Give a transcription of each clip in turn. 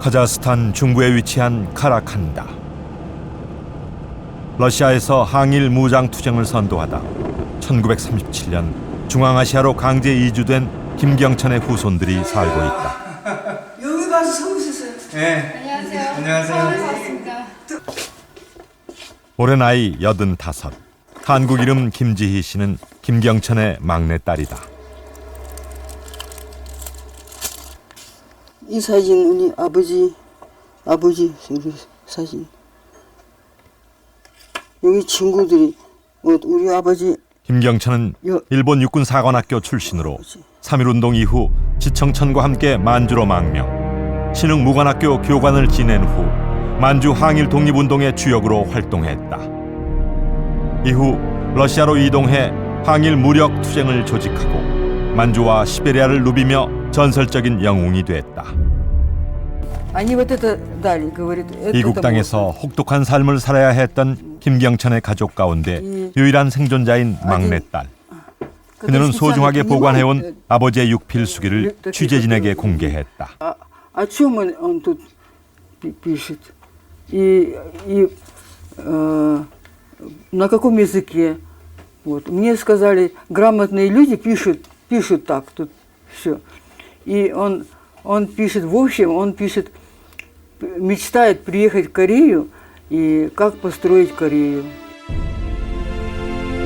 카자흐스탄 중부에 위치한 카라칸다. 러시아에서 항일 무장 투쟁을 선도하다 1937년 중앙아시아로 강제 이주된 김경천의 후손들이 살고 있다. 여기 가서 서 있었어요. 네. 안녕하세요. 안녕하세요. 서울에서 왔습니다. 올해 나이 85. 한국 이름 김지희 씨는 김경천의 막내딸이다. 이 사진 우리 아버지 사진. 여기 친구들이 우리 아버지. 김경천은 일본 육군 사관학교 출신으로 3.1운동 이후 지청천과 함께 만주로 망명, 신흥무관학교 교관을 지낸 후 만주 항일 독립운동의 주역으로 활동했다. 이후 러시아로 이동해 항일 무력 투쟁을 조직하고 만주와 시베리아를 누비며 전설적인 영웅이 됐다. 이국 땅에서 혹독한 삶을 살아야 했던 김경천의 가족 가운데 유일한 생존자인 막내딸. 그녀는 소중하게 보관해온 아버지의 육필수기를 취재진에게 공개했다. О чем он тут пишет? На каком языке? Вот. Мне сказали, грамотные люди пишут так, тут все. И он пишет, в общем, он пишет, мечтает приехать в Корею и как построить Корею.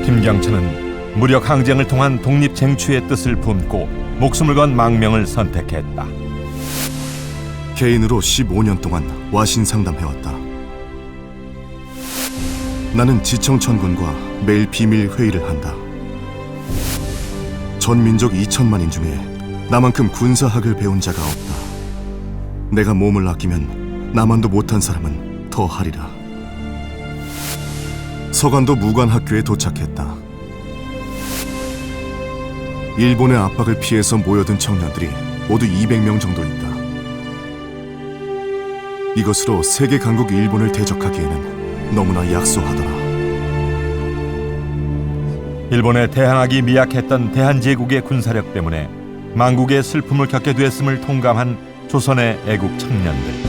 김경천은 무력 항쟁을 통한 독립 쟁취의 뜻을 품고 목숨을 건 망명을 선택했다. 개인으로 15년 동안 와신 상담해왔다. 나는 지청천군과 매일 비밀 회의를 한다. 전 민족 2천만인 중에 나만큼 군사학을 배운 자가 없다. 내가 몸을 아끼면 나만도 못한 사람은 더 하리라. 서간도 무관학교에 도착했다. 일본의 압박을 피해서 모여든 청년들이 모두 200명 정도 있다. 이것으로 세계 강국 일본을 대적하기에는 너무나 약소하더라. 일본에 대항하기 미약했던 대한제국의 군사력 때문에 망국의 슬픔을 겪게 됐음을 통감한 조선의 애국 청년들.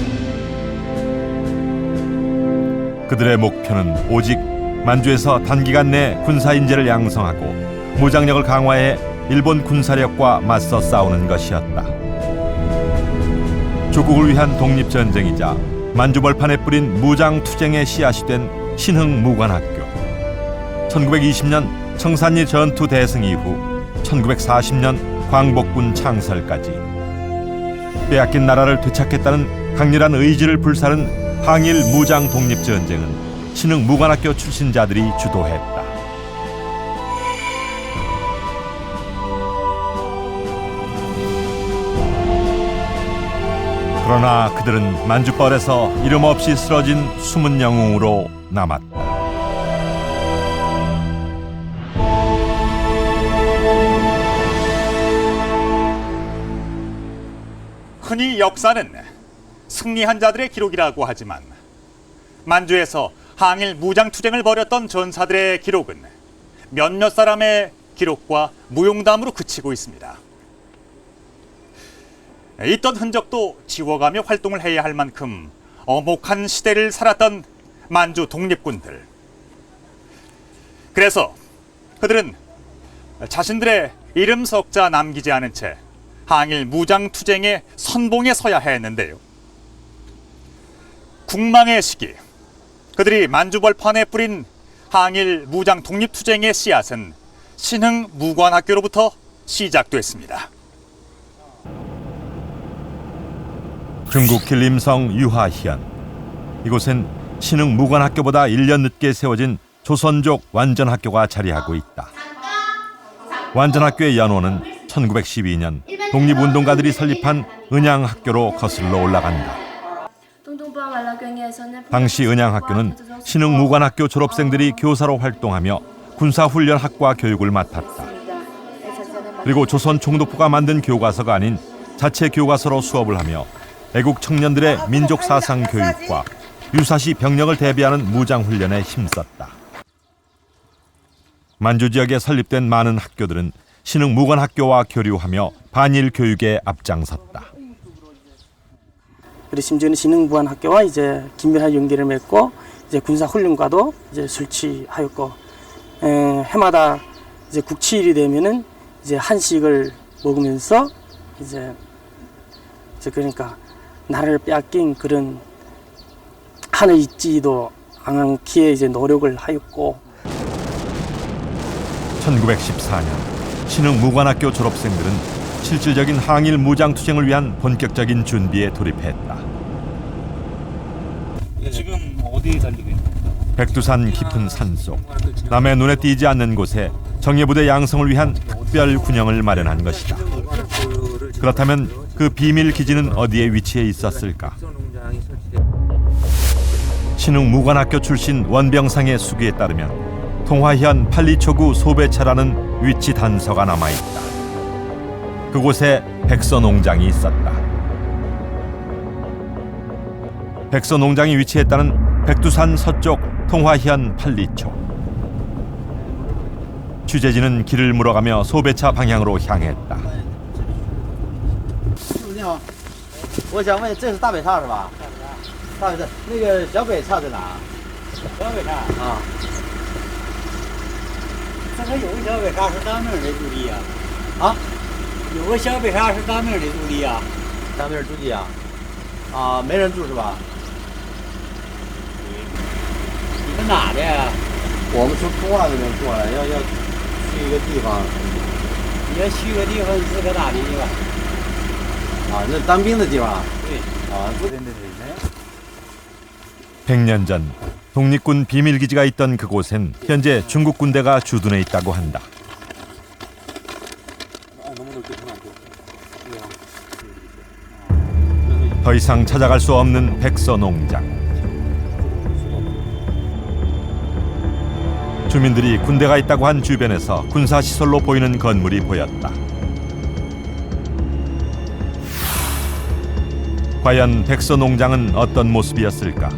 그들의 목표는 오직 만주에서 단기간 내 군사 인재를 양성하고 무장력을 강화해 일본 군사력과 맞서 싸우는 것이었다. 조국을 위한 독립전쟁이자 만주벌판에 뿌린 무장투쟁의 씨앗이 된 신흥무관학교. 1920년 청산리 전투 대승 이후 1940년 광복군 창설까지 빼앗긴 나라를 되찾겠다는 강렬한 의지를 불사른 항일 무장 독립전쟁은 신흥무관학교 출신자들이 주도했다. 그러나 그들은 만주벌에서 이름 없이 쓰러진 숨은 영웅으로 남았다. 흔히 역사는 승리한 자들의 기록이라고 하지만 만주에서 항일 무장투쟁을 벌였던 전사들의 기록은 몇몇 사람의 기록과 무용담으로 그치고 있습니다. 있던 흔적도 지워가며 활동을 해야 할 만큼 엄혹한 시대를 살았던 만주 독립군들. 그래서 그들은 자신들의 이름 석자 남기지 않은 채 항일 무장투쟁의 선봉에 서야 했는데요. 국망의 시기, 그들이 만주벌판에 뿌린 항일 무장 독립투쟁의 씨앗은 신흥무관학교로부터 시작됐습니다. 중국 길림성 유하현. 이곳엔 신흥무관학교보다 1년 늦게 세워진 조선족 완전학교가 자리하고 있다. 완전학교의 연호는 1912년 독립운동가들이 설립한 은양학교로 거슬러 올라간다. 당시 은양학교는 신흥무관학교 졸업생들이 교사로 활동하며 군사훈련학과 교육을 맡았다. 그리고 조선 총독부가 만든 교과서가 아닌 자체 교과서로 수업을 하며 애국 청년들의 민족 사상 교육과 유사시 병력을 대비하는 무장 훈련에 힘썼다. 만주 지역에 설립된 많은 학교들은 신흥무관학교와 교류하며 반일 교육에 앞장섰다. 그리고 심지어는 신흥무관학교와 이제 긴밀한 연계를 맺고 이제 군사훈련과도 이제 설치하였고 해마다 이제 국치일이 되면은 이제 한식을 먹으면서 이제 그러니까 나라를 빼앗긴 그런 한을 잊지도 않기에 이제 노력을 하였고 1914년 신흥무관학교 졸업생들은 실질적인 항일 무장투쟁을 위한 본격적인 준비에 돌입했다. 지금 어디 달리고 있는 겁니까? 백두산 깊은 산속 남의 눈에 띄지 않는 곳에 정예부대 양성을 위한 특별 군영을 마련한 것이다. 그렇다면 그 비밀 기지는 어디에 위치해 있었을까? 신흥무관학교 출신 원병상의 수기에 따르면 통화현 팔리초구 소배차라는 위치 단서가 남아있다. 그곳에 백서농장이 있었다. 백서농장이 위치했다는 백두산 서쪽 통화현 팔리초. 취재진은 길을 물어가며 소배차 방향으로 향했다. 你好，我想问，这是大北岔是吧？大北岔，那个小北岔在哪？小北岔啊，这个有个小北岔是当面的驻地呀。啊，有个小北岔是当面的驻地呀。当面驻地啊？啊，没人住是吧？你们哪的呀？我们从通化那边过来，要去一个地方。你要去个地方是个哪的地方？ 아, 나当兵的地方. 아, 그런 데도 있네. 100년 전 독립군 비밀기지가 있던 그곳엔 현재 중국 군대가 주둔해 있다고 한다. 더 이상 찾아갈 수 없는 백서농장. 주민들이 군대가 있다고 한 주변에서 군사시설로 보이는 건물이 보였다. 과연 백서농장은 어떤 모습이었을까?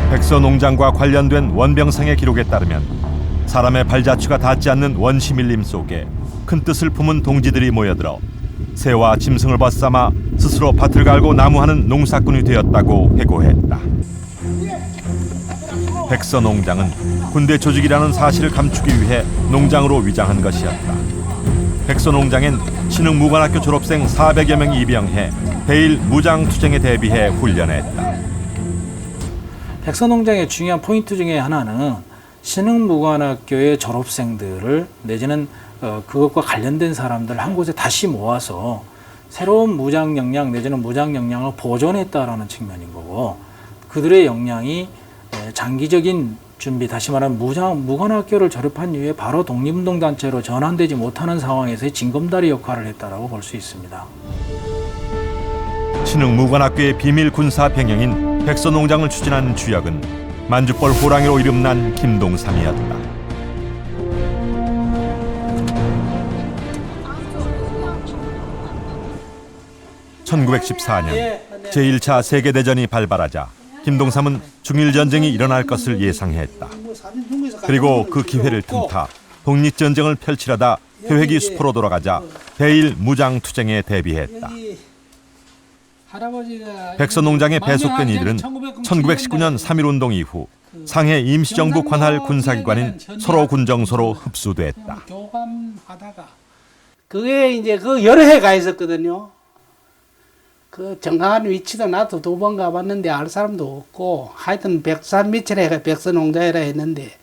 백서농장과 관련된 원병상의 기록에 따르면 사람의 발자취가 닿지 않는 원시 밀림 속에 큰 뜻을 품은 동지들이 모여들어 새와 짐승을 벗삼아 스스로 밭을 갈고 나무하는 농사꾼이 되었다고 회고했다. 백서농장은 군대 조직이라는 사실을 감추기 위해 농장으로 위장한 것이었다. 백서농장엔 신흥무관학교 졸업생 400여 명이 입영해 대일 무장투쟁에 대비해 훈련했다. 백서농장의 중요한 포인트 중에 하나는 신흥무관학교의 졸업생들을 내지는 그것과 관련된 사람들 한 곳에 다시 모아서 새로운 무장 역량 내지는 무장 역량을 보존했다라는 측면인 거고, 그들의 역량이 장기적인 준비, 다시 말하면 무관학교를 졸업한 이후에 바로 독립운동단체로 전환되지 못하는 상황에서의 징검다리 역할을 했다라고 볼 수 있습니다. 신흥무관학교의 비밀 군사 병영인 백서농장을 추진한 주역은 만주벌 호랑이로 이름난 김동삼이었다. (1914년) 제1차 세계대전이 발발하자 김동삼은 중일전쟁이 일어날 것을 예상했다. 그리고 그 기회를 틈타 독립전쟁을 펼치려다 회획이 수포로 돌아가자 대일 무장투쟁에 대비했다. 백서농장에 배속된 이들은 1919년 3.1운동 이후 상해 임시정부 관할 군사기관인 서로군정소로 흡수됐다. 그게 이제 그 여러 해 가 있었거든요. 그 정확한 위치도 나도 2번 가봤는데 알 사람도 없고, 하여튼 백산 밑이라 백서농장이라 했는데,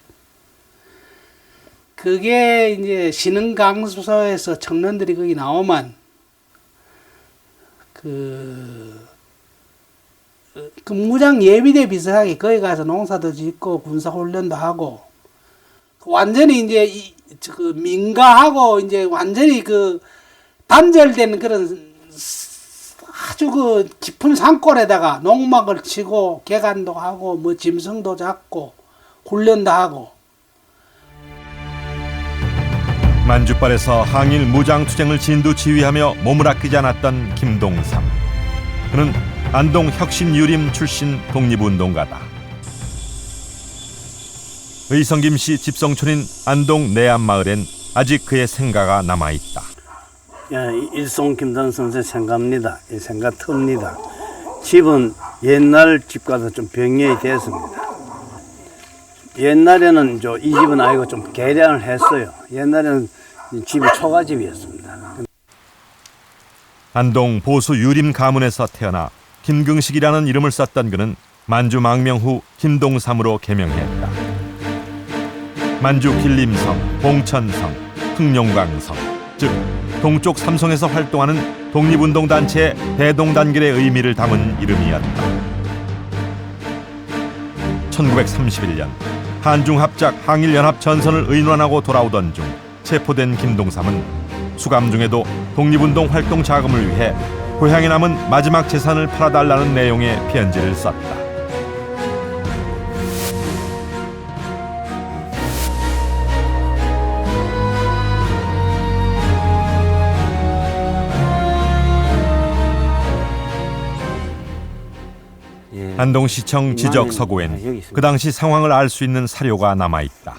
그게 이제 신흥강소에서 청년들이 거기 나오면 그 무장 예비대 비슷하게 거기 가서 농사도 짓고 군사훈련도 하고, 완전히 이제 그 민가하고 이제 완전히 그 단절된 그런 아주 그 깊은 산골에다가 농막을 치고 개간도 하고 뭐 짐승도 잡고 훈련도 하고. 만주벌에서 항일 무장투쟁을 진두지휘하며 몸을 아끼지 않았던 김동삼. 그는 안동 혁신유림 출신 독립운동가다. 의성김씨 집성촌인 안동 내암마을엔 아직 그의 생가가 남아있다. 일송 김단 선생 생갑니다. 이 생각 틉니다. 집은 옛날 집과도 좀 병렬이 됐습니다. 옛날에는 이 집은 아이고 좀 개량을 했어요. 옛날에는 집이 초가집이었습니다. 안동 보수 유림 가문에서 태어나 김긍식이라는 이름을 썼던 그는 만주 망명 후 김동삼으로 개명했다. 만주 길림성, 봉천성, 흥룡강성, 즉 동쪽 삼성에서 활동하는 독립운동단체의 대동단결의 의미를 담은 이름이었다. 1931년 한중합작 항일연합 전선을 의논하고 돌아오던 중 체포된 김동삼은 수감 중에도 독립운동 활동 자금을 위해 고향에 남은 마지막 재산을 팔아달라는 내용의 편지를 썼다. 안동시청 지적 서고에는 그 당시 상황을 알 수 있는 사료가 남아있다.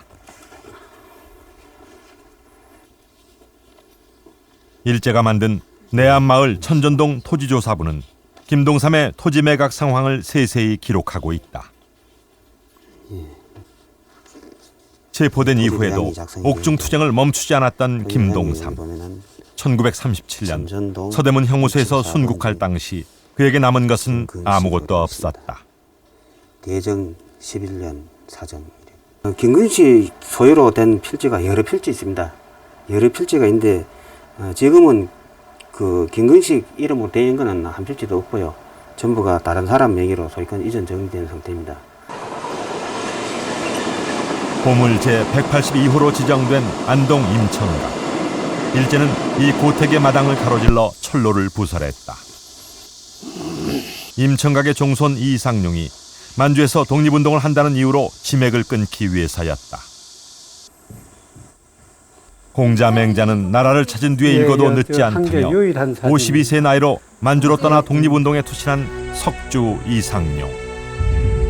일제가 만든 내암마을 천전동 토지조사부는 김동삼의 토지 매각 상황을 세세히 기록하고 있다. 체포된 이후에도 옥중 투쟁을 멈추지 않았던 김동삼. 1937년 서대문 형무소에서 순국할 당시 그에게 남은 것은 아무것도 없었다. 대정 11년 사정. 김근식 소유로 된 필지가 여러 필지 있습니다. 여러 필지가 있는데 지금은 그 김근식 이름으로 되어 있는 것은 한 필지도 없고요. 전부가 다른 사람 명의로 소유권 이전 정리된 상태입니다. 보물 제182호로 지정된 안동 임천각. 일제는 이 고택의 마당을 가로질러 철로를 부설했다. 임천각의 종손 이상룡이 만주에서 독립운동을 한다는 이유로 지맥을 끊기 위해서였다. 공자맹자는 나라를 찾은 뒤에 읽어도 늦지 않다며 52세 나이로 만주로 떠나 독립운동에 투신한 석주 이상룡.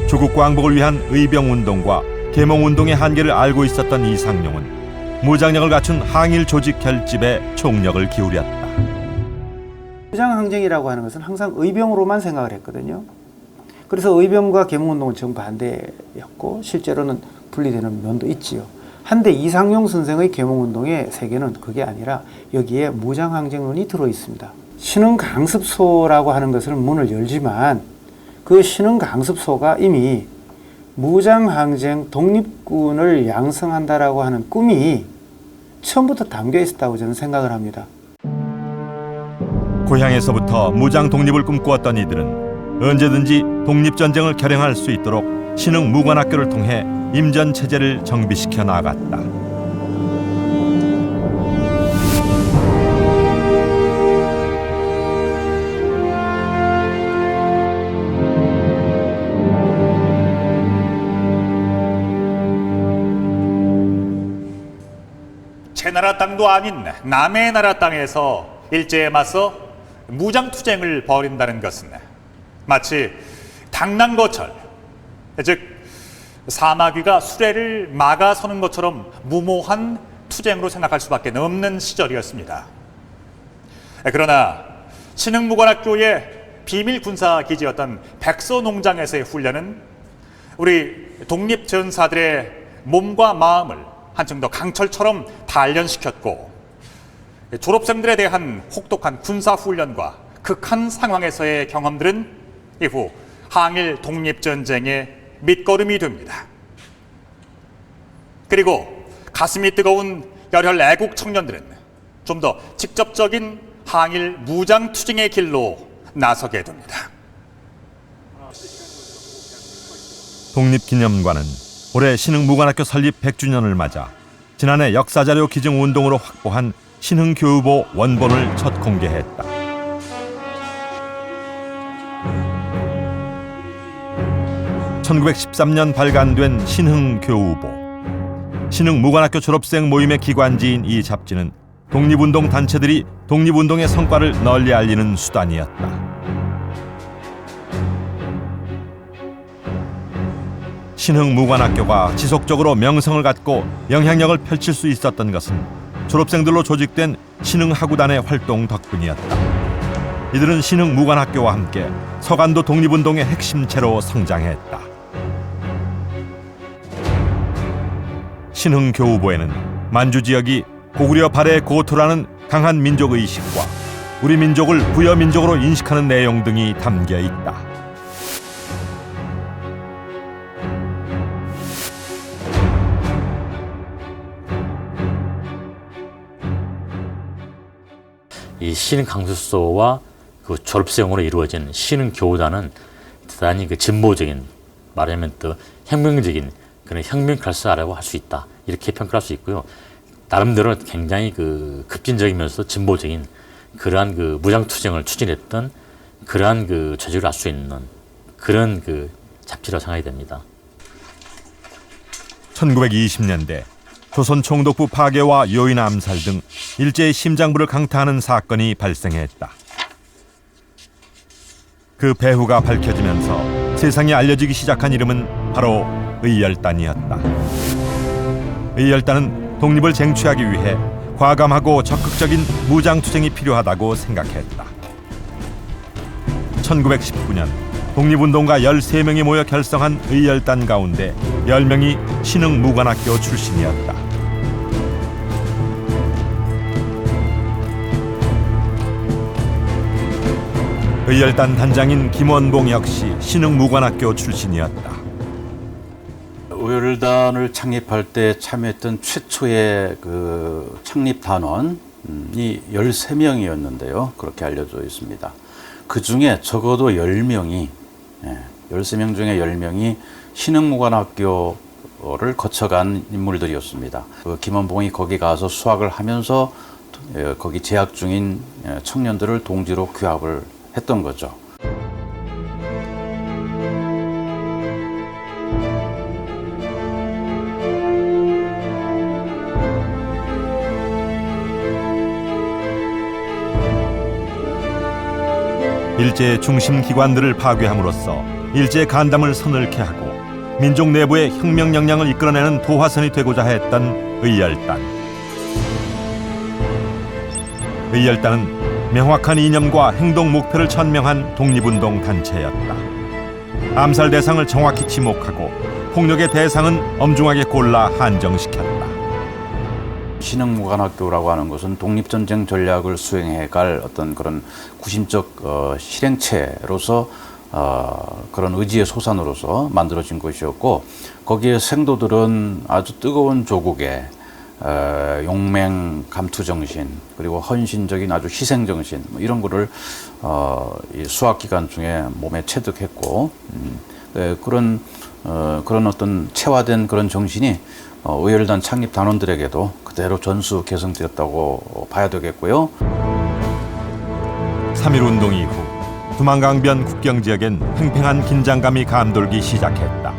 조국 광복을 위한 의병운동과 계몽운동의 한계를 알고 있었던 이상룡은 무장력을 갖춘 항일 조직 결집에 총력을 기울였다. 무장항쟁이라고 하는 것은 항상 의병으로만 생각을 했거든요. 그래서 의병과 계몽운동은 정반대였고 실제로는 분리되는 면도 있지요. 한데 이상용 선생의 계몽운동의 세계는 그게 아니라 여기에 무장항쟁론이 들어있습니다. 신흥강습소라고 하는 것을 문을 열지만 그 신흥강습소가 이미 무장항쟁 독립군을 양성한다라고 하는 꿈이 처음부터 담겨 있었다고 저는 생각을 합니다. 고향에서부터 무장 독립을 꿈꾸었던 이들은 언제든지 독립전쟁을 결행할 수 있도록 신흥 무관학교를 통해 임전 체제를 정비시켜 나갔다. 제 나라 땅도 아닌 남의 나라 땅에서 일제에 맞서 무장투쟁을 벌인다는 것은 마치 당난거철, 즉 사마귀가 수레를 막아서는 것처럼 무모한 투쟁으로 생각할 수밖에 없는 시절이었습니다. 그러나 신흥무관학교의 비밀 군사기지였던 백서농장에서의 훈련은 우리 독립전사들의 몸과 마음을 한층 더 강철처럼 단련시켰고 졸업생들에 대한 혹독한 군사훈련과 극한 상황에서의 경험들은 이후 항일 독립전쟁의 밑거름이 됩니다. 그리고 가슴이 뜨거운 열혈 애국 청년들은 좀 더 직접적인 항일 무장투쟁의 길로 나서게 됩니다. 독립기념관은 올해 신흥무관학교 설립 100주년을 맞아 지난해 역사자료 기증 운동으로 확보한 신흥교우보 원본을 첫 공개했다. (1913년) 발간된 신흥교우보. 신흥무관학교 졸업생 모임의 기관지인 이 잡지는 독립운동 단체들이 독립운동의 성과를 널리 알리는 수단이었다. 신흥무관학교가 지속적으로 명성을 갖고 영향력을 펼칠 수 있었던 것은 졸업생들로 조직된 신흥하구단의 활동 덕분이었다. 이들은 신흥무관학교와 함께 서간도 독립운동의 핵심체로 성장했다. 신흥교우보에는 만주 지역이 고구려 발해 고토라는 강한 민족의식과 우리 민족을 부여민족으로 인식하는 내용 등이 담겨 있다. 이 신흥강습소와 그 졸업생으로 이루어진 신흥교우단은 대단히 그 진보적인, 말하자면 또 혁명적인 그런 혁명칼사라고 할 수 있다, 이렇게 평가할 수 있고요. 나름대로 굉장히 그 급진적이면서 진보적인 그러한 그 무장투쟁을 추진했던 그러한 그 조직을 알 수 있는 그런 그 잡지라고 생각이 됩니다. 1920년대 조선 총독부 파괴와 요인 암살 등 일제의 심장부를 강타하는 사건이 발생했다. 그 배후가 밝혀지면서 세상에 알려지기 시작한 이름은 바로 의열단이었다. 의열단은 독립을 쟁취하기 위해 과감하고 적극적인 무장투쟁이 필요하다고 생각했다. 1919년 독립운동가 13명이 모여 결성한 의열단 가운데 10명이 신흥무관학교 출신이었다. 의열단 단장인 김원봉 역시 신흥무관학교 출신이었다. 의열단을 창립할 때 참여했던 최초의 그 창립 단원이 13명이었는데요. 그렇게 알려져 있습니다. 그 중에 적어도 10명이, 13명 중에 10명이 신흥무관학교를 거쳐간 인물들이었습니다. 그 김원봉이 거기 가서 수학을 하면서 거기 재학 중인 청년들을 동지로 규합을 했던 거죠. 일제의 중심 기관들을 파괴함으로써 일제의 간담을 서늘케 하고 민족 내부의 혁명 역량을 이끌어내는 도화선이 되고자 했던 의열단. 의열단은 명확한 이념과 행동 목표를 천명한 독립운동 단체였다. 암살 대상을 정확히 지목하고 폭력의 대상은 엄중하게 골라 한정시켰다. 신흥무관학교라고 하는 것은 독립전쟁 전략을 수행해갈 어떤 그런 구심적 실행체로서 그런 의지의 소산으로서 만들어진 것이었고, 거기에 생도들은 아주 뜨거운 조국의 용맹 감투 정신, 그리고 헌신적인 아주 희생 정신, 이런 거를 이 수학 기간 중에 몸에 체득했고, 그런 어떤 체화된 그런 정신이 의열단 창립 단원들에게도 그대로 전수 계승되었다고 봐야 되겠고요. 3.1운동 이후 두만강변 국경지역엔 팽팽한 긴장감이 감돌기 시작했다.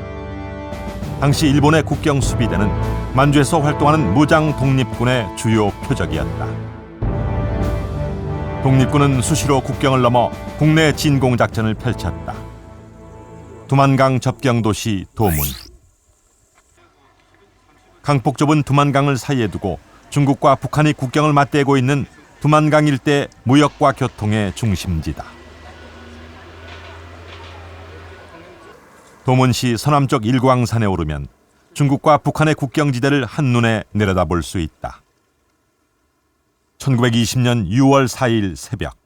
당시 일본의 국경 수비대는 만주에서 활동하는 무장 독립군의 주요 표적이었다. 독립군은 수시로 국경을 넘어 국내 진공 작전을 펼쳤다. 두만강 접경 도시 도문. 강폭 좁은 두만강을 사이에 두고 중국과 북한이 국경을 맞대고 있는 두만강 일대 무역과 교통의 중심지다. 도문시 서남쪽 일광산에 오르면 중국과 북한의 국경지대를 한눈에 내려다볼 수 있다. 1920년 6월 4일 새벽,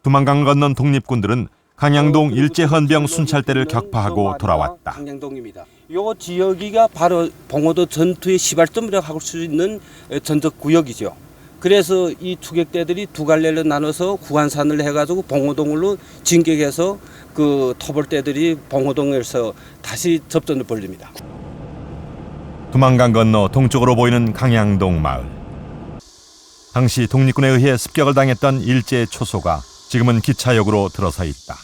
두만강을 건넌 독립군들은 강양동 일제헌병 순찰대를 격파하고 돌아왔다. 강양동입니다. 이 지역이가 바로 봉오도 전투의 시발점이라고 할 수 있는 전적 구역이죠. 그래서 이 투격대들이 두 갈래로 나눠서 구간산을 해가지고 봉오동으로 진격해서 그 토벌대들이 봉오동에서 다시 접전을 벌립니다. 두만강 건너 동쪽으로 보이는 강양동 마을. 당시 독립군에 의해 습격을 당했던 일제 초소가 지금은 기차역으로 들어서 있다.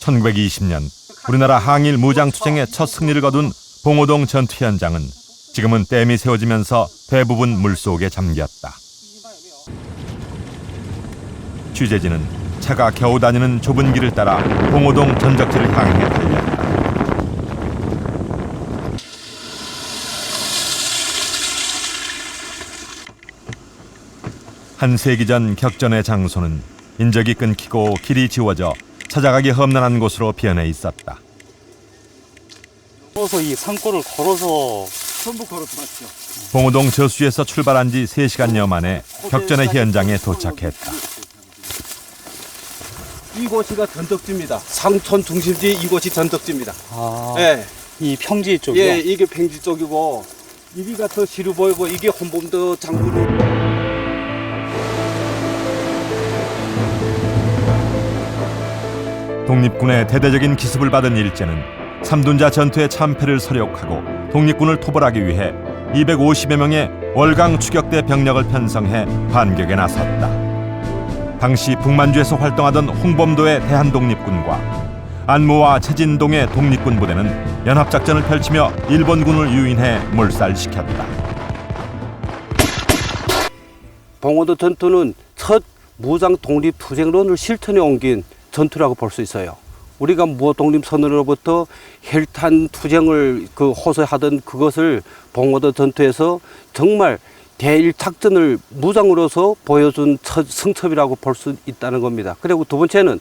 (1920년) 우리나라 항일 무장투쟁의 첫 승리를 거둔 봉오동 전투 현장은 지금은 댐이 세워지면서 대부분 물속에 잠겼다. 취재진은 차가 겨우 다니는 좁은 길을 따라 봉오동 전적지를 향해 달렸다. 한 세기 전 격전의 장소는 인적이 끊기고 길이 지워져 찾아가기 험난한 곳으로 변해 있었다. 걸어서 이 산골을 걸어서 전부 걸어서 왔죠. 봉오동 저수지에서 출발한 지 3시간여 만에 격전의 현장에 도착했다. 이곳이가 전덕지입니다. 상촌 중심지 이곳이 전덕지입니다. 아, 예. 이 평지 쪽이요? 예, 이게 평지 쪽이고 여기가 더 시루 보이고 이게 홍범도 장군이. 독립군의 대대적인 기습을 받은 일제는 삼둔자 전투의 참패를 서력하고 독립군을 토벌하기 위해 250여 명의 월강 추격대 병력을 편성해 반격에 나섰다. 당시 북만주에서 활동하던 홍범도의 대한독립군과 안무와 최진동의 독립군 부대는 연합작전을 펼치며 일본군을 유인해 몰살시켰다. 봉오도 전투는 첫 무장 독립 투쟁론을 실천에 옮긴 전투라고 볼 수 있어요. 우리가 독립선언으로부터 혈탄 투쟁을 호소하던 그것을 봉오도 전투에서 정말 대일 작전을 무장으로서 보여준 첫 승첩이라고 볼 수 있다는 겁니다. 그리고 두 번째는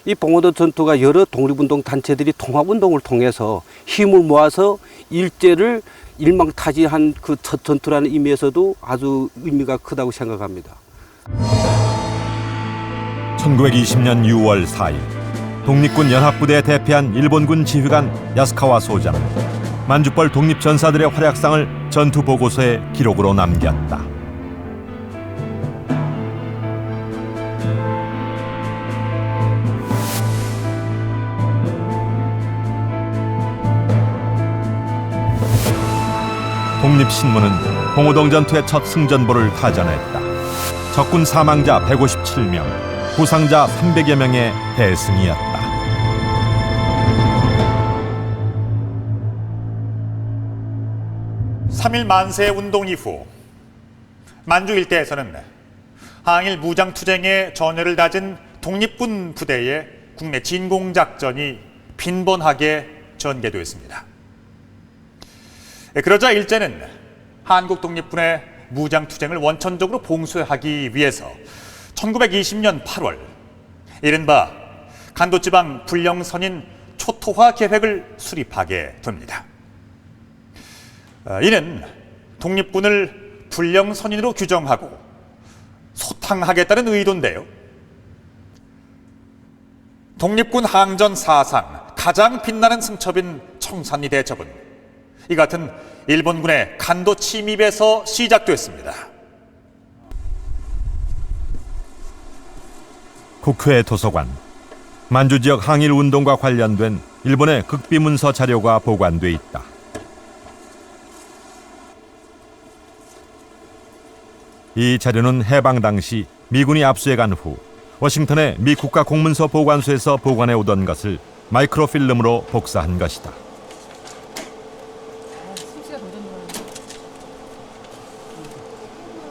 이 봉오도 전투가 여러 독립운동 단체들이 통합운동을 통해서 힘을 모아서 일제를 일망타진한 그 첫 전투라는 의미에서도 아주 의미가 크다고 생각합니다. 1920년 6월 4일 독립군 연합부대에 대피한 일본군 지휘관 야스카와 소자는 만주벌 독립전사들의 활약상을 전투 보고서에 기록으로 남겼다. 독립신문은 봉오동 전투의 첫 승전보를 타전했다. 적군 사망자 157명, 부상자 300여 명의 대승이었다. (3.1) 만세 운동 이후 만주 일대에서는 항일 무장투쟁에 전열을 다진 독립군 부대의 국내 진공작전이 빈번하게 전개되었습니다. 그러자 일제는 한국 독립군의 무장투쟁을 원천적으로 봉쇄하기 위해서 1920년 8월 이른바 간도지방 불령선인 초토화 계획을 수립하게 됩니다. 이는 독립군을 불령선인으로 규정하고 소탕하겠다는 의도인데요. 독립군 항전 사상 가장 빛나는 승첩인 청산리 대첩은 이 같은 일본군의 간도 침입에서 시작됐습니다. 국회 도서관, 만주 지역 항일 운동과 관련된 일본의 극비 문서 자료가 보관돼 있다. 이 자료는 해방 당시 미군이 압수해간 후 워싱턴의 미 국가공문서 보관소에서 보관해 오던 것을 마이크로필름으로 복사한 것이다.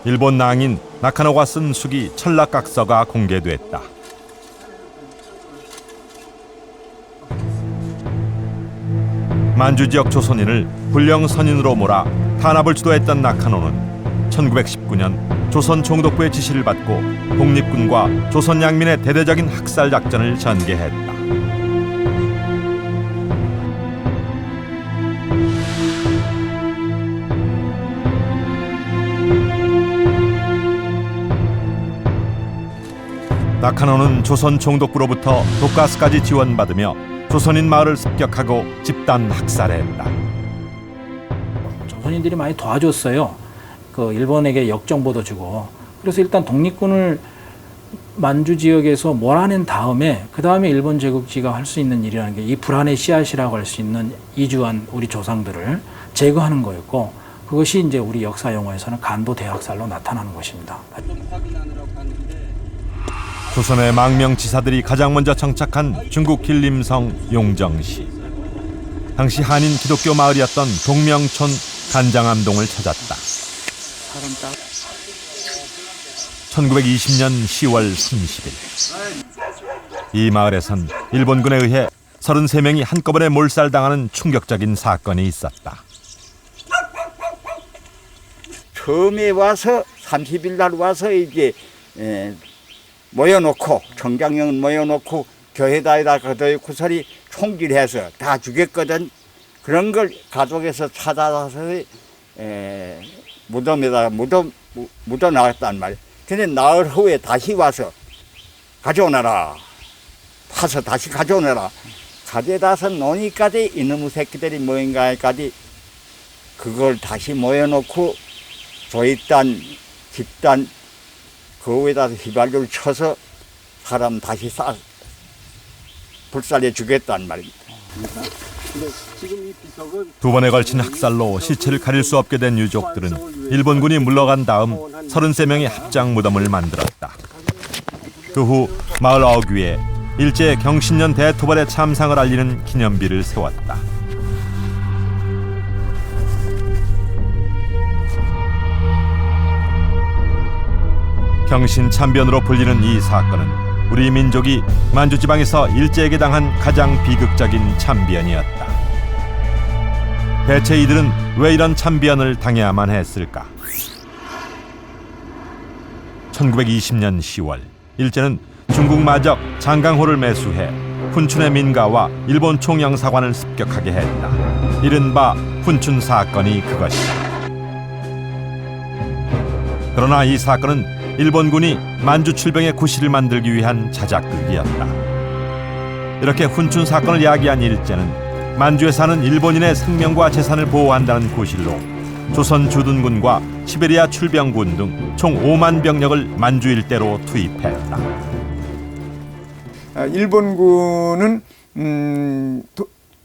일본 낭인 나카노가 쓴 수기 천락각서가 공개됐다. 만주 지역 조선인을 불령선인으로 몰아 탄압을 주도했던 나카노는 1919년 조선 총독부의 지시를 받고 독립군과 조선 양민의 대대적인 학살 작전을 전개했다. 나카노는 조선 총독부로부터 독가스까지 지원받으며 조선인 마을을 습격하고 집단 학살했다. 조선인들이 많이 도와줬어요. 그 일본에게 역정보도 주고. 그래서 일단 독립군을 만주 지역에서 몰아낸 다음에 그 다음에 일본 제국지가 할 수 있는 일이라는 게 이 불안의 씨앗이라고 할 수 있는 이주한 우리 조상들을 제거하는 거였고, 그것이 이제 우리 역사 용어에서는 간도 대학살로 나타나는 것입니다. 조선의 망명지사들이 가장 먼저 정착한 중국 길림성 용정시. 당시 한인 기독교 마을이었던 동명촌 간장암동을 찾았다. 1920년 10월 30일 이 마을에선 일본군에 의해 33명이 한꺼번에 몰살당하는 충격적인 사건이 있었다. 처음에 와서 30일 날 와서 이제 모여놓고 청장령 모여놓고 교회다에다 그들 구설이 총질해서 다 죽였거든. 그런 걸 가족에서 찾아서 무덤에다가 묻어 나갔단 말이야. 근데 나흘 후에 다시 와서 가져오너라. 파서 다시 가져오너라. 가져다서 노니까지 이놈의 새끼들이 뭐인가까지 그걸 다시 모여놓고 조이단, 집단 그 위에다 휘발유를 쳐서 사람 다시 불살려 주겠단 말입니다. 두 번에 걸친 학살로 시체를 가릴 수 없게 된 유족들은 일본군이 물러간 다음 33명의 합장 무덤을 만들었다. 그 후 마을 어귀에 일제 경신년 대토벌의 참상을 알리는 기념비를 세웠다. 경신 참변으로 불리는 이 사건은 우리 민족이 만주지방에서 일제에게 당한 가장 비극적인 참변이었다. 대체 이들은 왜 이런 참변을 당해야만 했을까? 1920년 10월 일제는 중국 마적 장강호를 매수해 훈춘의 민가와 일본 총영사관을 습격하게 했다. 이른바 훈춘 사건이 그것이다. 그러나 이 사건은 일본군이 만주 출병의 구실을 만들기 위한 자작극이었다. 이렇게 훈춘 사건을 야기한 일제는 만주에 사는 일본인의 생명과 재산을 보호한다는 구실로 조선 주둔군과 시베리아 출병군 등 총 5만 병력을 만주 일대로 투입했다. 일본군은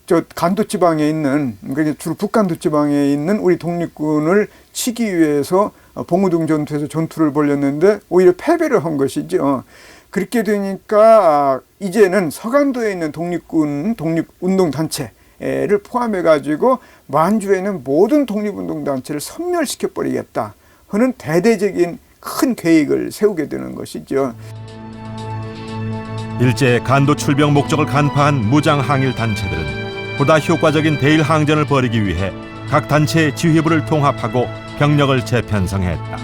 저 간도 지방에 있는, 그러니까 주로 북간도 지방에 있는 우리 독립군을 치기 위해서 봉우동 전투에서 전투를 벌였는데 오히려 패배를 한 것이죠. 그렇게 되니까 이제는 서간도에 있는 독립군 독립운동단체를 포함해 가지고 만주에 있는 모든 독립운동단체를 섬멸시켜 버리겠다 하는 대대적인 큰 계획을 세우게 되는 것이죠. 일제의 간도 출병 목적을 간파한 무장 항일 단체들은 보다 효과적인 대일 항전을 벌이기 위해 각 단체의 지휘부를 통합하고 병력을 재편성했다.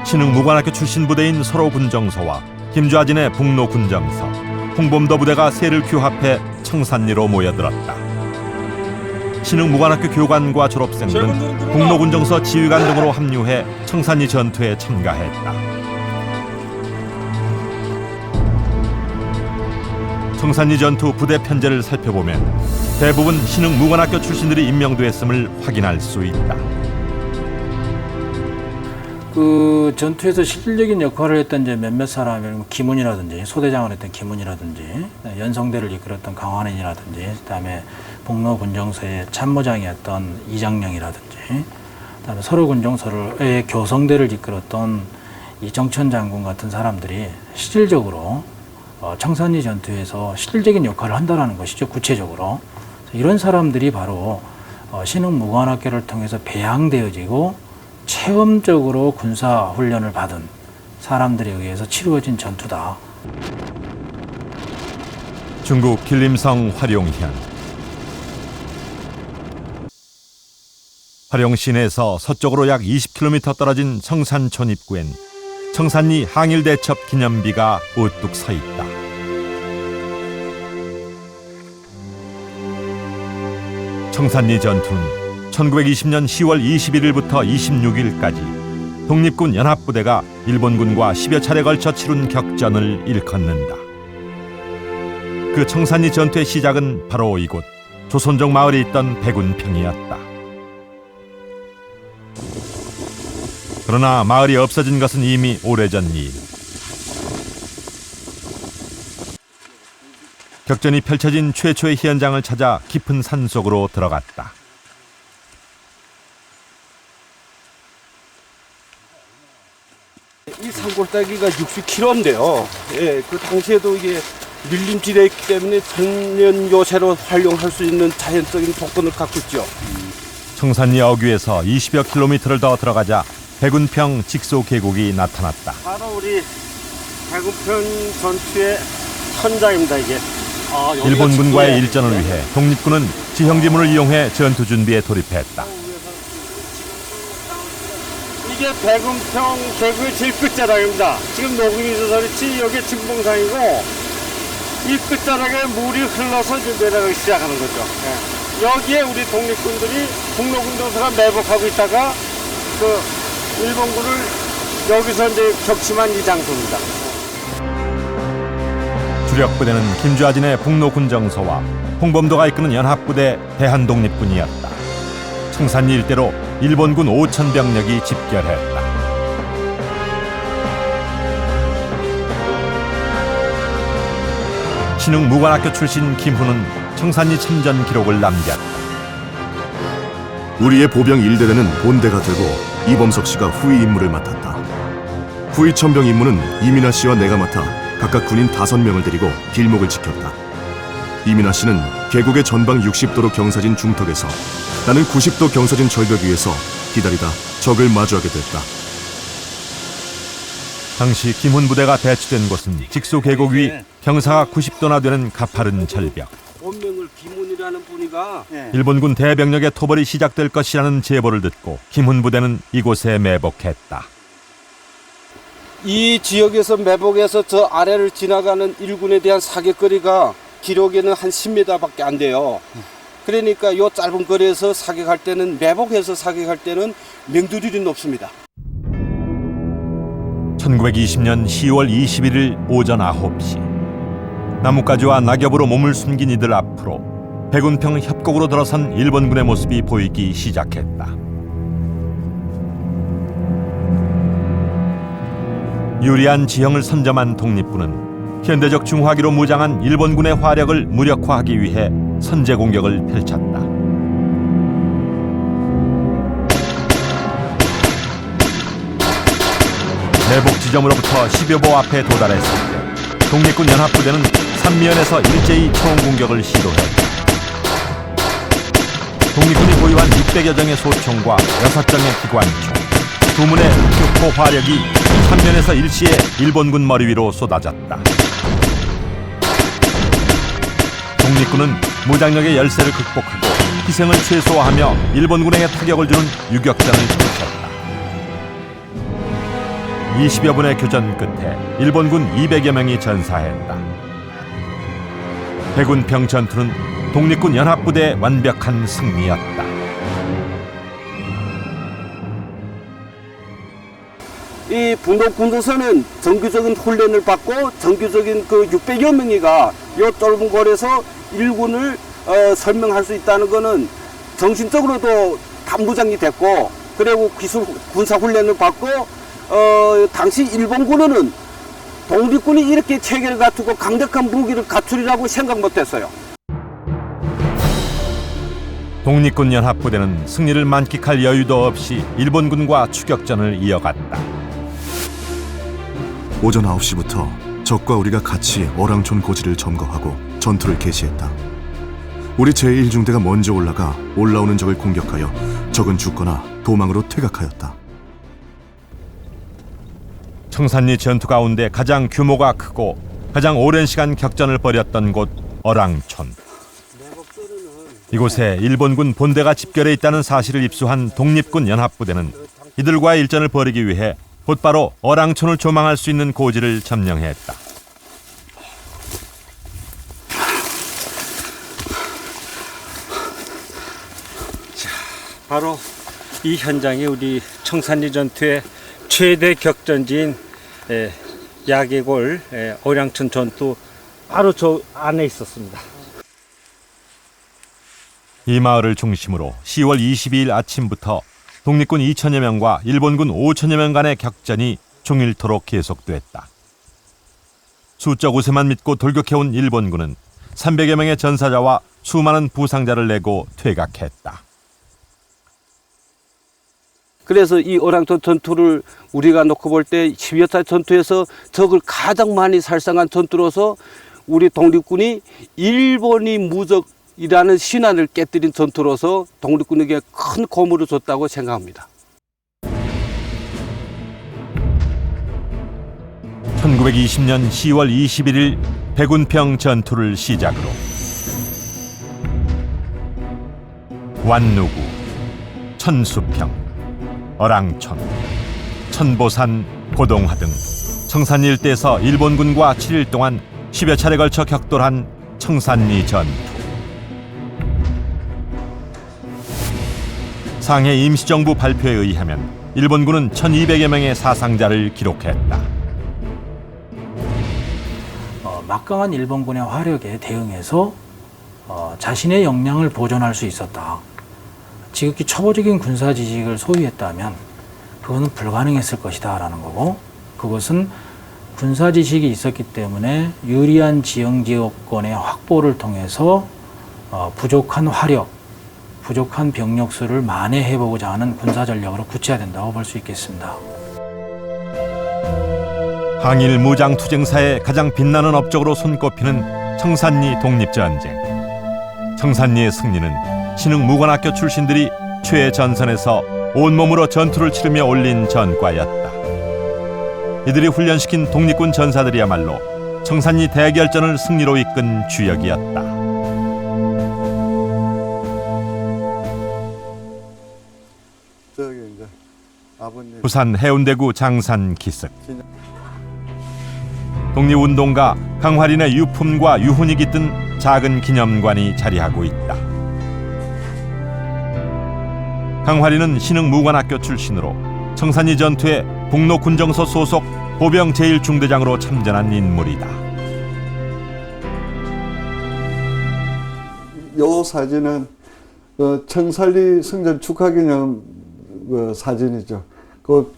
신흥무관학교 출신 부대인 서로군정서와 김좌진의 북로군정서, 홍범도 부대가 세를 규합해 청산리로 모여들었다. 신흥무관학교 교관과 졸업생들은 북로군정서 지휘관 등으로 합류해 청산리 전투에 참가했다. 청산리 전투 부대 편제를 살펴보면 대부분 신흥무관학교 출신들이 임명됐음을 확인할 수 있다. 그 전투에서 실질적인 역할을 했던 이제 몇몇 사람이 김훈이라든지 소대장을 했던 김훈이라든지 연성대를 이끌었던 강환인이라든지 그다음에 북로군정서의 참모장이었던 이장령이라든지 그다음에 서로군정서의 교성대를 이끌었던 이정천 장군 같은 사람들이 실질적으로 청산리 전투에서 실질적인 역할을 한다는 것이죠. 구체적으로 이런 사람들이 바로 신흥무관학교를 통해서 배양되어지고 체험적으로 군사훈련을 받은 사람들에 의해서 치루어진 전투다. 중국 길림성 화룡현. 화룡시내에서 서쪽으로 약 20km 떨어진 청산촌 입구엔 청산리 항일대첩 기념비가 우뚝 서 있다. 청산리 전투는 1920년 10월 21일부터 26일까지 독립군 연합부대가 일본군과 10여 차례 걸쳐 치룬 격전을 일컫는다. 그 청산리 전투의 시작은 바로 이곳 조선족 마을에 있던 백운평이었다. 그러나 마을이 없어진 것은 이미 오래전 일. 격전이 펼쳐진 최초의 현장을 찾아 깊은 산속으로 들어갔다. 이 산골짜기가 60km인데요. 예, 그 당시에도 이게 밀림지대이기 때문에 천년 요새로 활용할 수 있는 자연적인 조건을 갖고 있죠. 청산리 어귀에서 20여 킬로미터를 더 들어가자 백운평 직소 계곡이 나타났다. 바로 우리 백운평 전투의 현장입니다, 이게. 일본군과의 일전을 위해 독립군은 지형지문을 이용해 전투 준비에 돌입했다. 이게 이게 백운평 계곡의 제일 끝자락입니다. 지금 녹음이 있어서 그렇지 여기 진봉산이고 이 끝자락에 물이 흘러서 이제 내려가기 시작하는 거죠. 예. 여기에 우리 독립군들이 북로군동서가 매복하고 있다가 그 일본군을 여기서 이제 격침한 이 장소입니다. 주력 부대는 김좌진의 북로군정서와 홍범도가 이끄는 연합부대 대한독립군이었다. 청산리 일대로 일본군 5,000병력이 집결했다. 신흥 무관학교 출신 김훈은 청산리 참전 기록을 남겼다. 우리의 보병 1대대는 본대가 되고 이범석 씨가 후위 임무를 맡았다. 후위 천병 임무는 이민아 씨와 내가 맡아 각각 군인 5명을 데리고 길목을 지켰다. 이민아 씨는 계곡의 전방 60도로 경사진 중턱에서, 나는 90도 경사진 절벽 위에서 기다리다 적을 마주하게 됐다. 당시 김훈 부대가 배치된 곳은 직수 계곡 위 경사가 90도나 되는 가파른 절벽. 본명을 김훈이라는 분이가 일본군 대병력의 토벌이 시작될 것이라는 제보를 듣고 김훈 부대는 이곳에 매복했다. 이 지역에서 매복해서 저 아래를 지나가는 일군에 대한 사격거리가 기록에는 한 10m밖에 안 돼요. 그러니까 요 짧은 거리에서 사격할 때는, 매복해서 사격할 때는 명두률이 높습니다. 1920년 10월 21일 오전 9시 나뭇가지와 낙엽으로 몸을 숨긴 이들 앞으로 백운평 협곡으로 들어선 일본군의 모습이 보이기 시작했다. 유리한 지형을 선점한 독립군은 현대적 중화기로 무장한 일본군의 화력을 무력화하기 위해 선제 공격을 펼쳤다. 매복 지점으로부터 10여 보 앞에 도달했을 때 독립군 연합부대는 삼면에서 일제히 초원 공격을 시도했다. 독립군이 보유한 600여 정의 소총과 6정의 기관총, 2문의 흑교포 화력이 삼면에서 일시에 일본군 머리 위로 쏟아졌다. 독립군은 무장력의 열세를 극복하고 희생을 최소화하며 일본군에게 타격을 주는 유격전을 펼쳤다. 20여 분의 교전 끝에 일본군 200여 명이 전사했다. 백운평 전투는 독립군 연합부대의 완벽한 승리였다. 이 북로군도서는 정규적인 훈련을 받고 정규적인 그 600여 명이가 요 좁은 거리에서 일군을 설명할 수 있다는 거는 정신적으로도 단무장이 됐고, 그리고 기술 군사 훈련을 받고 당시 일본군은 독립군이 이렇게 체계를 갖추고 강력한 무기를 갖추리라고 생각 못했어요. 독립군 연합부대는 승리를 만끽할 여유도 없이 일본군과 추격전을 이어갔다. 오전 9시부터 적과 우리가 같이 어랑촌 고지를 점거하고 전투를 개시했다. 우리 제1중대가 먼저 올라가 올라오는 적을 공격하여 적은 죽거나 도망으로 퇴각하였다. 청산리 전투 가운데 가장 규모가 크고 가장 오랜 시간 격전을 벌였던 곳 어랑촌. 이곳에 일본군 본대가 집결해 있다는 사실을 입수한 독립군 연합부대는 이들과의 일전을 벌이기 위해 곧바로 어랑촌을 조망할 수 있는 고지를 점령했다. 자, 바로 이 현장이 우리 청산리 전투의 최대 격전지인 야계골 어량촌 전투 바로 저 안에 있었습니다. 이 마을을 중심으로 10월 22일 아침부터 독립군 2천여 명과 일본군 5천여 명 간의 격전이 종일토록 계속됐다. 수적 우세만 믿고 돌격해온 일본군은 300여 명의 전사자와 수많은 부상자를 내고 퇴각했다. 그래서 이 어랑촌 전투를 우리가 놓고 볼 때 12.25 전투에서 적을 가장 많이 살상한 전투로서 우리 독립군이 일본이 무적이라는 신화를 깨뜨린 전투로서 독립군에게 큰 고무를 줬다고 생각합니다. 1920년 10월 21일 백운평 전투를 시작으로 완누구, 천수평, 어랑촌, 천보산, 고동화 등 청산리 일대에서 일본군과 7일 동안 10여 차례 걸쳐 격돌한 청산리 전투. 상해 임시정부 발표에 의하면 일본군은 1200여 명의 사상자를 기록했다. 막강한 일본군의 화력에 대응해서 자신의 역량을 보존할 수 있었다. 지극히 초보적인 군사 지식을 소유했다면 그거는 불가능했을 것이다 라는 거고, 그것은 군사 지식이 있었기 때문에 유리한 지형 지역권의 확보를 통해서 부족한 화력, 부족한 병력수를 만회해보고자 하는 군사 전략으로 구체화된다고 볼 수 있겠습니다. 항일 무장 투쟁사의 가장 빛나는 업적으로 손꼽히는 청산리 독립전쟁. 청산리의 승리는 신흥무관학교 출신들이 최전선에서 온몸으로 전투를 치르며 올린 전과였다. 이들이 훈련시킨 독립군 전사들이야말로 청산리 대결전을 승리로 이끈 주역이었다. 부산 해운대구 장산 기슭. 독립운동가 강화린의 유품과 유훈이 깃든 작은 기념관이 자리하고 있다. 강화린은 신흥무관학교 출신으로 청산리 전투에 북로군정서 소속 보병 제1중대장으로 참전한 인물이다. 이 사진은 청산리 승전 축하기념 사진이죠. 그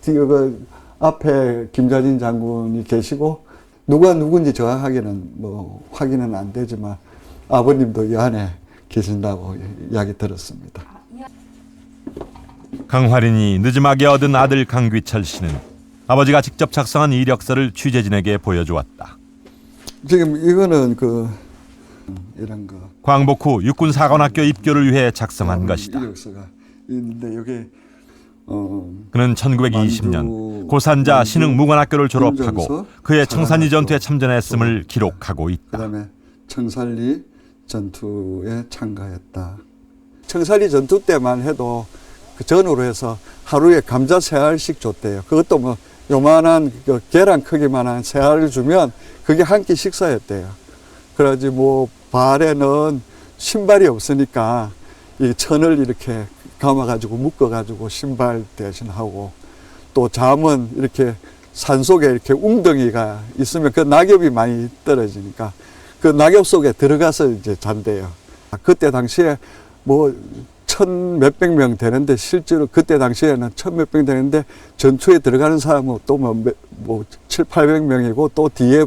앞에 김자진 장군이 계시고 누가 누군지 정확하게는 확인은 안 되지만 아버님도 이 안에 계신다고 이야기 들었습니다. 강화린이 늦음하게 얻은 아들 강귀철 씨는 아버지가 직접 작성한 이력서를 취재진에게 보여주었다. 지금 이거는 이런 거 광복 후 육군사관학교 입교를 위해 작성한 것이다. 이력서가 있는데 여기 그는 1920년 고산자 신흥무관학교를 졸업하고 그의 청산리 전투에 참전했음을 기록하고 있다. 그다음에 청산리 전투에 참가했다. 청산리 전투 때만 해도 그 전후로 해서 하루에 감자 3알씩 줬대요. 그것도 요만한 계란 크기만한 3알을 주면 그게 한 끼 식사였대요. 그래가지 발에는 신발이 없으니까 이 천을 이렇게 감아가지고 묶어가지고 신발 대신 하고, 또 잠은 이렇게 산속에 이렇게 웅덩이가 있으면 그 낙엽이 많이 떨어지니까 그 낙엽 속에 들어가서 이제 잔대요. 그때 당시에 1000 몇백 명 되는데, 실제로 그때 당시에는 1000 몇백 명 되는데 전투에 들어가는 사람은 또 7, 800명이고 또 뒤에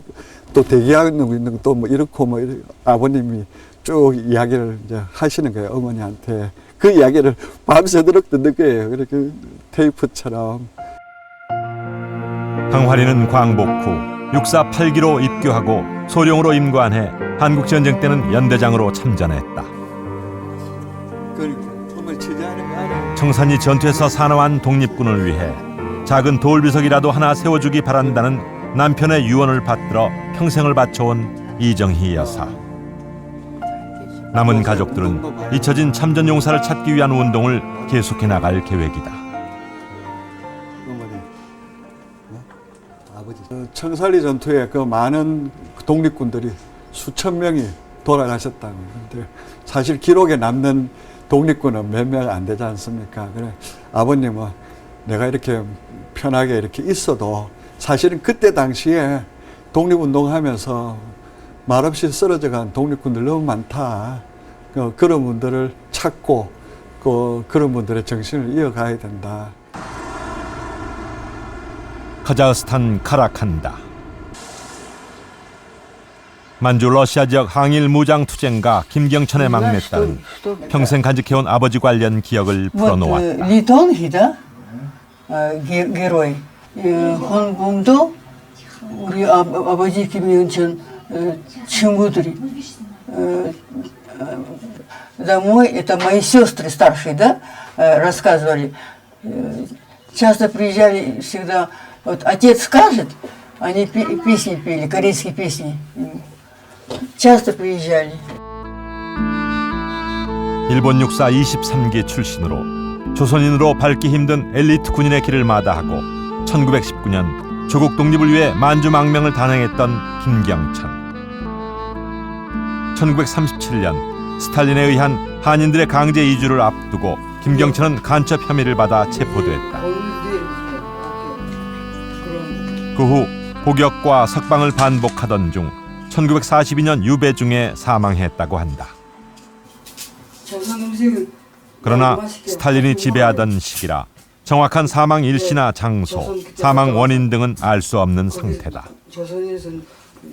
또 대기하고 있는 또 이렇고 아버님이 쭉 이야기를 이제 하시는 거예요. 어머니한테. 그 이야기를 밤새도록 듣는 거예요. 그렇게 테이프처럼. 강화린은 광복 후 육사 8기로 입교하고 소령으로 임관해 한국전쟁 때는 연대장으로 참전했다. 청산리 전투에서 산화한 독립군을 위해 작은 돌비석이라도 하나 세워주기 바란다는 남편의 유언을 받들어 평생을 바쳐온 이정희 여사. 남은 가족들은 잊혀진 참전 용사를 찾기 위한 운동을 계속해 나갈 계획이다. 청산리 전투에 그 많은 독립군들이 수천 명이 돌아가셨다는 건데, 사실 기록에 남는 독립군은 몇 명 안 되지 않습니까? 그래 아버님은 내가 이렇게 편하게 이렇게 있어도 사실은 그때 당시에 독립운동하면서 말없이 쓰러져간 독립군들 너무 많다. 그런 분들을 찾고 그런 분들의 정신을 이어가야 된다. 카자흐스탄 카라칸다. 만주 러시아 지역 항일 무장 투쟁가 김경천의 막내딸은 평생 간직해온 아버지 관련 기억을 풀어놓았다. 리톤히, да? герой. Он помнил, 우리 아버지 김영천 친구들이 домой, это мои сестры старшие, да, рассказывали. Часто приезжали всегда, вот отец скажет, они песни пели, корейские песни. часто приезжали. 일본 육사 23기 출신으로 조선인으로 밟기 힘든 엘리트 군인의 길을 마다하고 1919년 조국 독립을 위해 만주망명을 단행했던 김경천. 1937년 스탈린에 의한 한인들의 강제 이주를 앞두고 김경천은 간첩 혐의를 받아 체포됐다. 그 후 복역과 석방을 반복하던 중 1942년 유배 중에 사망했다고 한다. 그러나 스탈린이 지배하던 시기라 정확한 사망 일시나 장소, 사망 원인 등은 알 수 없는 상태다. 조선에서는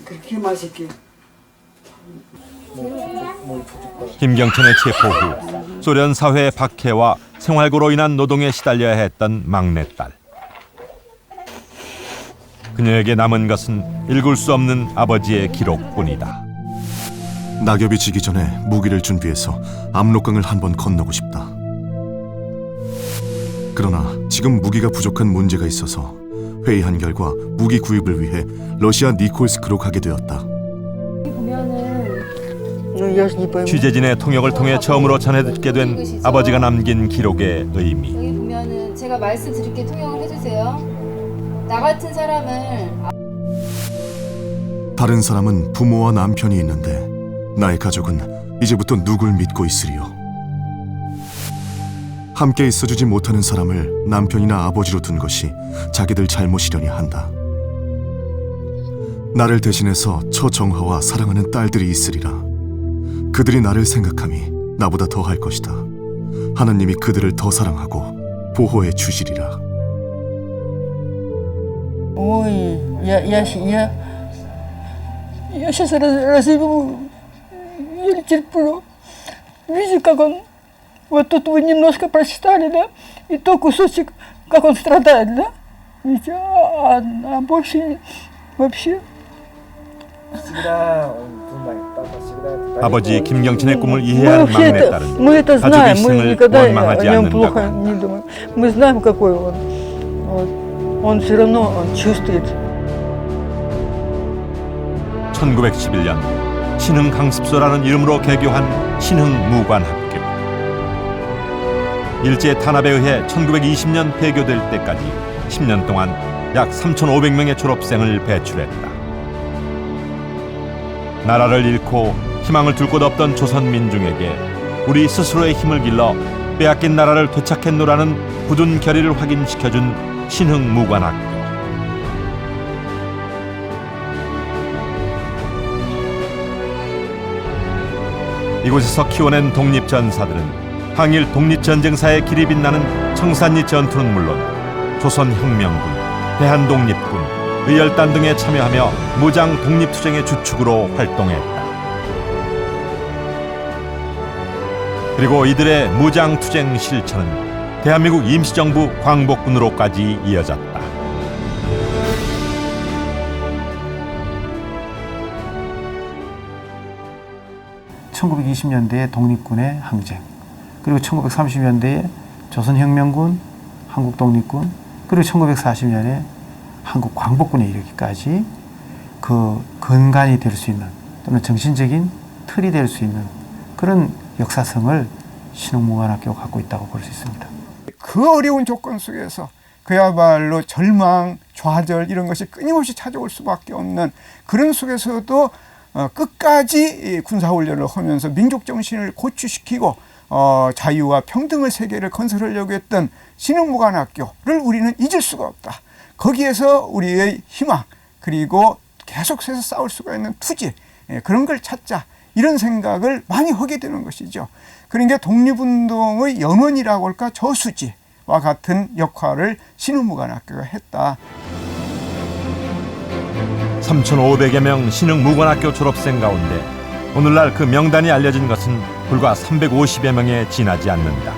그렇게 맛있게. 김경천의 체포 후 소련 사회의 박해와 생활고로 인한 노동에 시달려야 했던 막내딸. 그녀에게 남은 것은 읽을 수 없는 아버지의 기록뿐이다. 낙엽이 지기 전에 무기를 준비해서 압록강을 한번 건너고 싶다. 그러나 지금 무기가 부족한 문제가 있어서 회의한 결과 무기 구입을 위해 러시아 니콜스크로 가게 되었다. 취재진의 통역을 통해 처음으로 전해 듣게 된 아버지가 남긴 기록의 의미. 여기 보면은 제가 말씀드릴게 통역을 해주세요. 나 같은 사람을 다른 사람은 부모와 남편이 있는데 나의 가족은 이제부터 누굴 믿고 있으리요. 함께 있어주지 못하는 사람을 남편이나 아버지로 둔 것이 자기들 잘못이려니 한다. 나를 대신해서 처정화와 사랑하는 딸들이 있으리라. 그들이 나를 생각함이 나보다 더 할 것이다. 하나님이 그들을 더 사랑하고 보호해 주시리라. Ой, я сейчас разреву, еле терплю. Видите, как он, вот тут вы немножко прочитали, да, и то кусочек, как он страдает, да, видите, а больше вообще. 아버지 김경천의 꿈을 이해하는 막내딸은 가족의 희생을 원망하지 않는다고 한다. Мы знаем, какой он. Он все равно чувствует. 1911년 신흥 강습소라는 이름으로 개교한 신흥 무관학교. 일제 탄압에 의해 1920년 폐교될 때까지 10년 동안 약 3,500명의 졸업생을 배출했다. 나라를 잃고 희망을 둘 곳 없던 조선 민중에게 우리 스스로의 힘을 길러 빼앗긴 나라를 되찾겠노라는 굳은 결의를 확인시켜준 신흥 무관학교. 이곳에서 키워낸 독립전사들은 항일 독립전쟁사의 길이 빛나는 청산리 전투는 물론 조선혁명군, 대한독립군, 의열단 등에 참여하며 무장 독립투쟁의 주축으로 활동했다. 그리고 이들의 무장투쟁 실천은 대한민국 임시정부 광복군으로까지 이어졌다. (1920년대의) 독립군의 항쟁, 그리고 1930년대에 조선혁명군, 한국독립군, 그리고 1940년에 한국광복군에 이르기까지 그 근간이 될 수 있는 또는 정신적인 틀이 될 수 있는 그런 역사성을 신흥무관학교가 갖고 있다고 볼 수 있습니다. 그 어려운 조건 속에서 그야말로 절망, 좌절 이런 것이 끊임없이 찾아올 수밖에 없는 그런 속에서도 끝까지 군사훈련을 하면서 민족정신을 고취시키고 자유와 평등의 세계를 건설하려고 했던 신흥무관학교를 우리는 잊을 수가 없다. 거기에서 우리의 희망 그리고 계속해서 싸울 수가 있는 투지 그런 걸 찾자 이런 생각을 많이 하게 되는 것이죠. 그러니까 독립운동의 연원이라고 할까 저수지와 같은 역할을 신흥무관학교가 했다. 3,500여 명 신흥무관학교 졸업생 가운데 오늘날 그 명단이 알려진 것은 불과 350여 명에 지나지 않는다.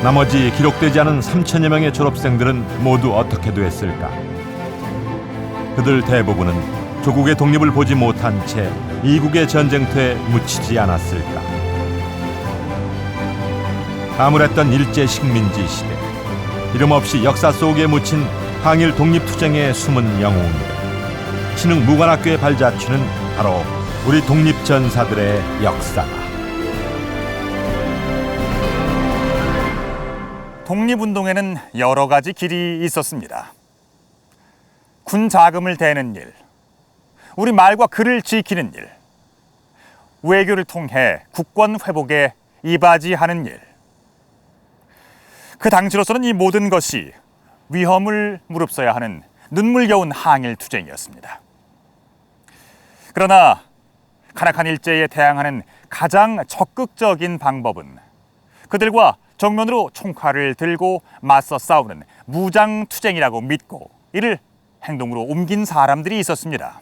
나머지 기록되지 않은 3,000여 명의 졸업생들은 모두 어떻게 됐을까? 그들 대부분은 조국의 독립을 보지 못한 채 이국의 전쟁터에 묻히지 않았을까? 암울했던 일제 식민지 시대, 이름 없이 역사 속에 묻힌 항일 독립투쟁의 숨은 영웅들. 신흥무관학교의 발자취는 바로 우리 독립전사들의 역사다. 독립운동에는 여러 가지 길이 있었습니다. 군 자금을 대는 일, 우리 말과 글을 지키는 일, 외교를 통해 국권 회복에 이바지하는 일. 그 당시로서는 이 모든 것이 위험을 무릅써야 하는 눈물겨운 항일 투쟁이었습니다. 그러나 카나칸 일제에 대항하는 가장 적극적인 방법은 그들과 정면으로 총칼을 들고 맞서 싸우는 무장 투쟁이라고 믿고 이를 행동으로 옮긴 사람들이 있었습니다.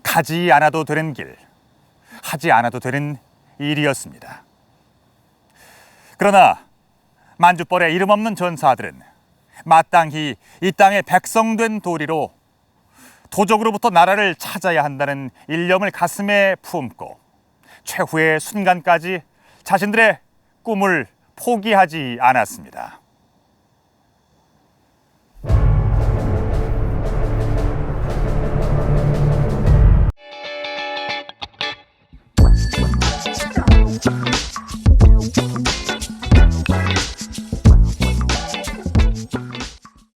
가지 않아도 되는 길, 하지 않아도 되는 일이었습니다. 그러나 만주벌의 이름 없는 전사들은 마땅히 이 땅의 백성된 도리로 도적으로부터 나라를 찾아야 한다는 일념을 가슴에 품고 최후의 순간까지 자신들의 꿈을 포기하지 않았습니다.